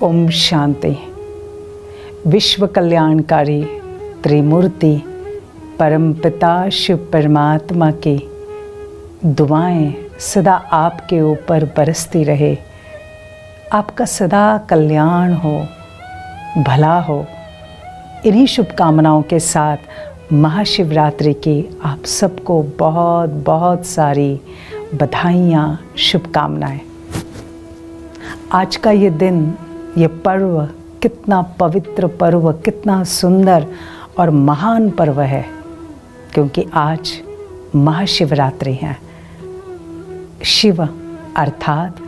ओम शांति। विश्व कल्याणकारी त्रिमूर्ति परमपिता शिव परमात्मा की दुआएं सदा आपके ऊपर बरसती रहे। आपका सदा कल्याण हो, भला हो। इन्हीं शुभकामनाओं के साथ महाशिवरात्रि की आप सबको बहुत बहुत सारी बधाइयाँ, शुभकामनाएं। आज का ये दिन, ये पर्व कितना पवित्र पर्व, कितना सुंदर और महान पर्व है, क्योंकि आज महाशिवरात्रि है। शिव अर्थात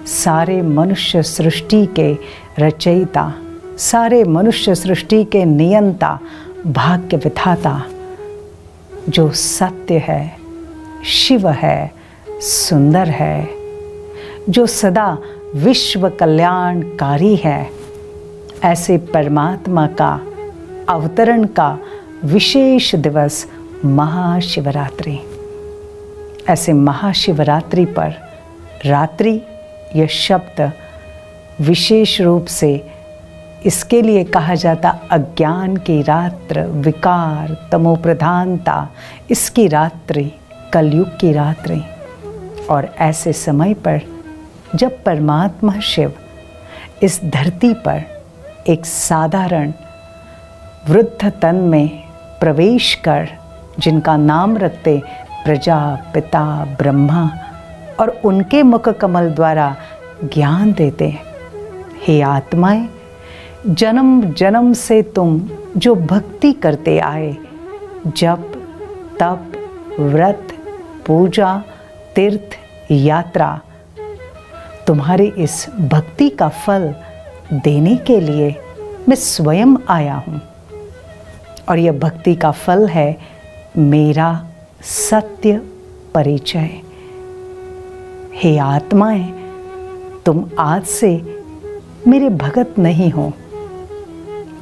सारे मनुष्य सृष्टि के रचयिता, सारे मनुष्य सृष्टि के नियंता, भाग्य विधाता, जो सत्य है, शिव है, सुंदर है, जो सदा विश्व कल्याणकारी है। ऐसे परमात्मा का अवतरण का विशेष दिवस महाशिवरात्रि। ऐसे महाशिवरात्रि पर रात्रि यह शब्द विशेष रूप से इसके लिए कहा जाता, अज्ञान की रात्र, विकार, तमोप्रधानता, इसकी रात्रि, कलयुग की रात्रि। और ऐसे समय पर जब परमात्मा शिव इस धरती पर एक साधारण वृद्ध तन में प्रवेश कर, जिनका नाम रखते प्रजा पिता ब्रह्मा, और उनके मुख कमल द्वारा ज्ञान देते, हे आत्माएं, जन्म जन्म से तुम जो भक्ति करते आए, जप तप व्रत पूजा तीर्थ यात्रा, तुम्हारी इस भक्ति का फल देने के लिए मैं स्वयं आया हूँ। और यह भक्ति का फल है मेरा सत्य परिचय। हे आत्माएं, तुम आज से मेरे भगत नहीं हो।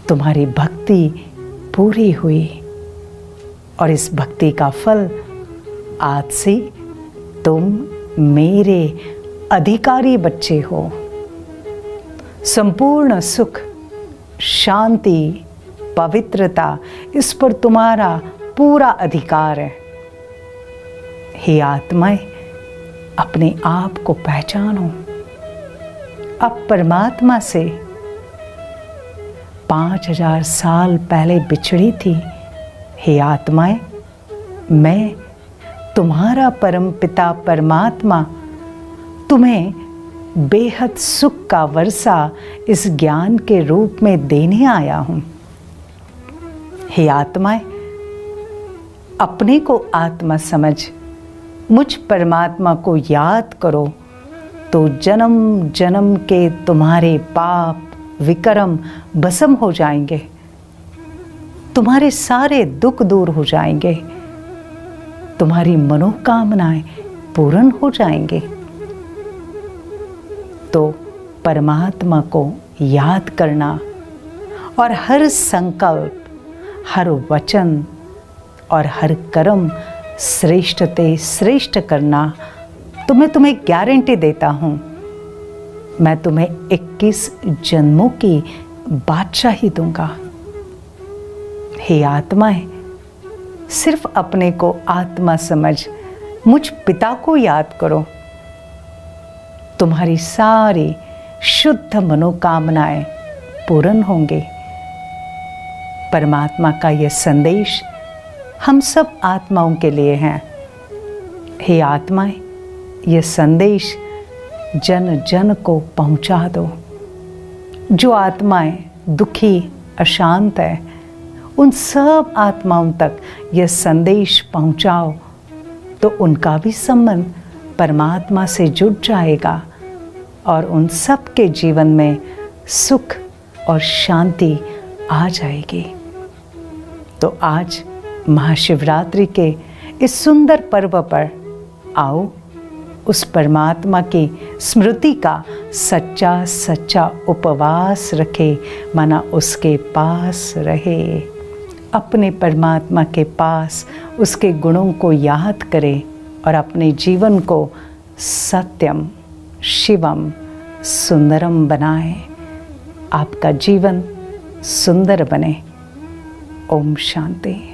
तुम्हारी भक्ति पूरी हुई और इस भक्ति का फल आज से तुम मेरे अधिकारी बच्चे हो। संपूर्ण सुख, शांति, पवित्रता, इस पर तुम्हारा पूरा अधिकार है। हे आत्माएं, अपने आप को पहचानो। अब परमात्मा से 5000 साल पहले बिछड़ी थी। हे आत्माएं, मैं तुम्हारा परमपिता परमात्मा तुम्हें बेहद सुख का वर्षा इस ज्ञान के रूप में देने आया हूं। हे आत्माएं, अपने को आत्मा समझ मुझ परमात्मा को याद करो, तो जन्म जन्म के तुम्हारे पाप विकर्म भस्म हो जाएंगे, तुम्हारे सारे दुख दूर हो जाएंगे, तुम्हारी मनोकामनाएं पूर्ण हो जाएंगे। तो परमात्मा को याद करना और हर संकल्प, हर वचन और हर कर्म श्रेष्ठ ते श्रेष्ठ करना, तो मैं तुम्हें गारंटी देता हूँ, मैं तुम्हें 21 जन्मों की बादशाही दूंगा। हे आत्माएं, सिर्फ अपने को आत्मा समझ मुझ पिता को याद करो, तुम्हारी सारी शुद्ध मनोकामनाएं पूर्ण होंगे। परमात्मा का यह संदेश हम सब आत्माओं के लिए है। हे आत्माएं, यह संदेश जन जन को पहुंचा दो। जो आत्माएं दुखी अशांत है, उन सब आत्माओं तक यह संदेश पहुंचाओ, तो उनका भी संबंध परमात्मा से जुड़ जाएगा और उन सब के जीवन में सुख और शांति आ जाएगी। तो आज महाशिवरात्रि के इस सुंदर पर्व पर आओ, उस परमात्मा की स्मृति का सच्चा सच्चा उपवास रखे, माना उसके पास रहे, अपने परमात्मा के पास उसके गुणों को याद करे और अपने जीवन को सत्यम शिवम सुंदरम बनाए। आपका जीवन सुंदर बने। ओम शांति।